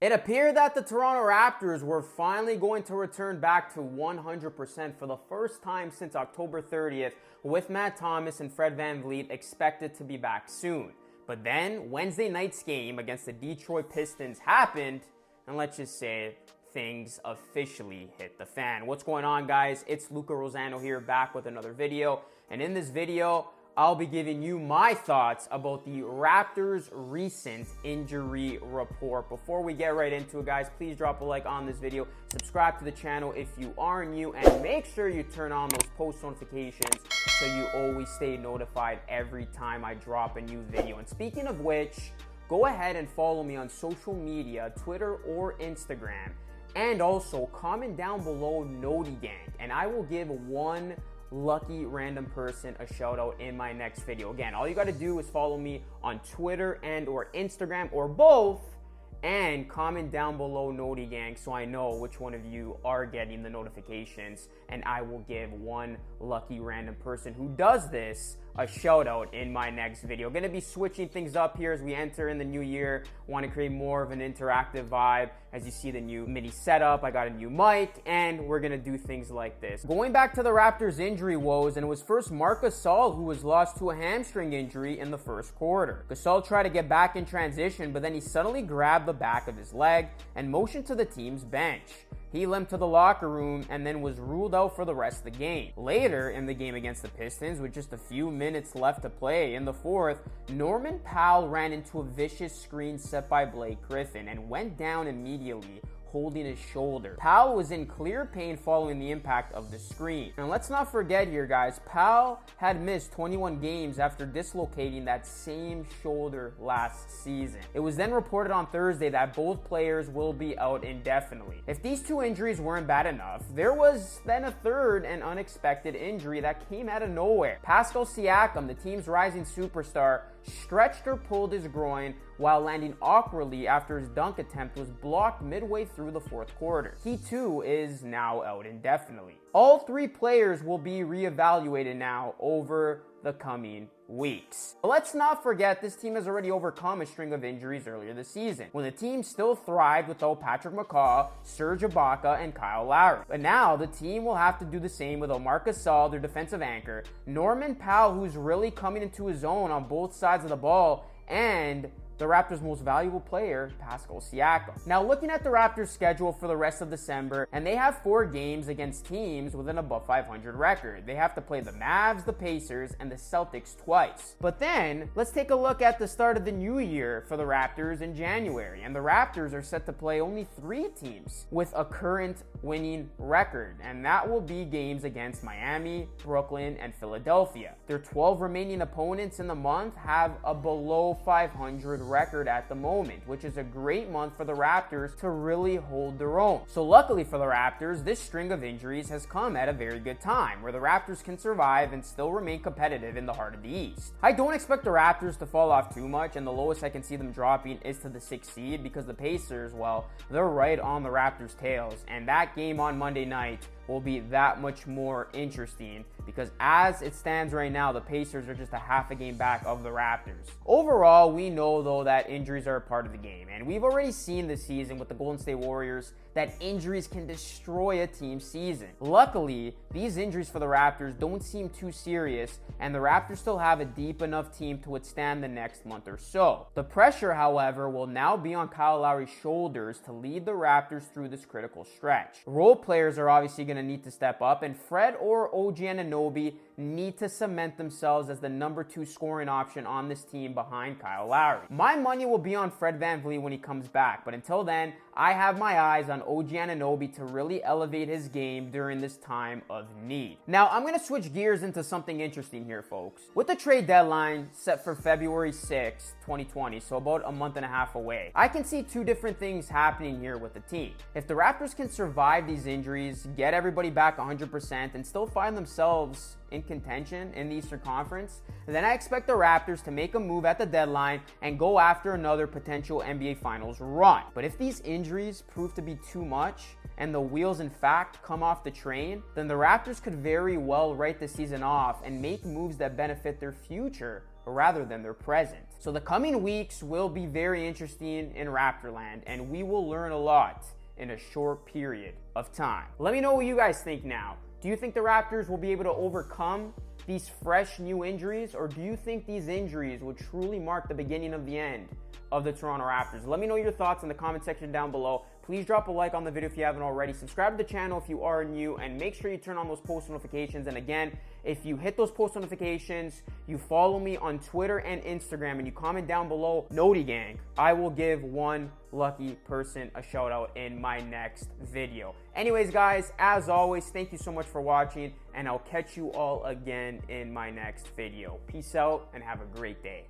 It appeared that the Toronto Raptors were finally going to return back to 100% for the first time since October 30th, with Matt Thomas and Fred VanVleet expected to be back soon. But then Wednesday night's game against the Detroit Pistons happened, and let's just say things officially hit the fan. What's going on, guys? It's Luca Rosano here, back with another video, and in this video I'll be giving you my thoughts about the Raptors' recent injury report. Before we get right into it, guys, please drop a like on this video, subscribe to the channel if you are new, and make sure you turn on those post notifications so you always stay notified every time I drop a new video. And speaking of which, go ahead and follow me on social media, Twitter or Instagram, and also comment down below Noti Gang, and I will give one lucky random person a shout out in my next video. Again, all you got to do is follow me on Twitter and or Instagram or both, and comment down below Noti Gang so I know which one of you are getting the notifications, and I will give one lucky random person who does this a shout out in my next video. Going to be switching things up here as we enter in the new year. Want to create more of an interactive vibe. As you see the new mini setup, I got a new mic, and we're going to do things like this. Going back to the Raptors injury woes, and it was first Marc Gasol who was lost to a hamstring injury in the first quarter. Gasol tried to get back in transition, but then he suddenly grabbed the back of his leg and motioned to the team's bench. He limped to the locker room and then was ruled out for the rest of the game. Later in the game against the Pistons, with just a few minutes left to play in the fourth, Norman Powell ran into a vicious screen set by Blake Griffin and went down immediately, holding his shoulder. Powell was in clear pain following the impact of the screen. And let's not forget here, guys, Powell had missed 21 games after dislocating that same shoulder last season. It was then reported on Thursday that both players will be out indefinitely. If these two injuries weren't bad enough, there was then a third and unexpected injury that came out of nowhere. Pascal Siakam, the team's rising superstar, stretched or pulled his groin while landing awkwardly after his dunk attempt was blocked midway through the fourth quarter. He too is now out indefinitely. All three players will be reevaluated now over the coming weeks. But let's not forget, this team has already overcome a string of injuries earlier this season, when the team still thrived without Patrick McCaw, Serge Ibaka, and Kyle Lowry. But now the team will have to do the same without Marc Gasol, their defensive anchor, Norman Powell, who's really coming into his own on both sides of the ball, and the Raptors' most valuable player, Pascal Siakam. Now, looking at the Raptors' schedule for the rest of December, and they have 4 games against teams with an above 500 record. They have to play the Mavs, the Pacers, and the Celtics twice. But then, let's take a look at the start of the new year for the Raptors in January. And the Raptors are set to play only 3 teams with a current winning record, and that will be games against Miami, Brooklyn, and Philadelphia. Their 12 remaining opponents in the month have a below 500 record at the moment, which is a great month for the Raptors to really hold their own. So luckily for the Raptors, this string of injuries has come at a very good time, where the Raptors can survive and still remain competitive in the heart of the East. I don't expect the Raptors to fall off too much, and the lowest I can see them dropping is to the 6th seed, because the Pacers, well, they're right on the Raptors' tails, and that game on Monday night will be that much more interesting, because as it stands right now, the Pacers are just a half a game back of the Raptors. Overall, we know though that injuries are a part of the game, and we've already seen this season with the Golden State Warriors that injuries can destroy a team's season. Luckily, these injuries for the Raptors don't seem too serious, and the Raptors still have a deep enough team to withstand the next month or so. The pressure, however, will now be on Kyle Lowry's shoulders to lead the Raptors through this critical stretch. Role players are obviously going to need to step up, and Fred or OG Anunoby need to cement themselves as the number 2 scoring option on this team behind Kyle Lowry. My money will be on Fred VanVleet when he comes back, but until then, I have my eyes on OG Anunoby to really elevate his game during this time of need. Now, I'm going to switch gears into something interesting here, folks. With the trade deadline set for February 6th, 2020, so about a month and a half away, I can see 2 different things happening here with the team. If the Raptors can survive these injuries, get everybody back 100%, and still find themselves in contention in the Eastern Conference, then I expect the Raptors to make a move at the deadline and go after another potential NBA Finals run. But if these injuries prove to be too much, and the wheels in fact come off the train, then the Raptors could very well write the season off and make moves that benefit their future rather than their present. So the coming weeks will be very interesting in Raptorland, and we will learn a lot in a short period of time. Let me know what you guys think now. Do you think the Raptors will be able to overcome these fresh new injuries, or do you think these injuries will truly mark the beginning of the end of the Toronto Raptors? Let me know your thoughts in the comment section down below. Please drop a like on the video if you haven't already. Subscribe to the channel if you are new, and make sure you turn on those post notifications. And again, if you hit those post notifications, you follow me on Twitter and Instagram, and you comment down below Noti Gang, I will give one lucky person a shout out in my next video. Anyways, guys, as always, thank you so much for watching, and I'll catch you all again in my next video. Peace out and have a great day.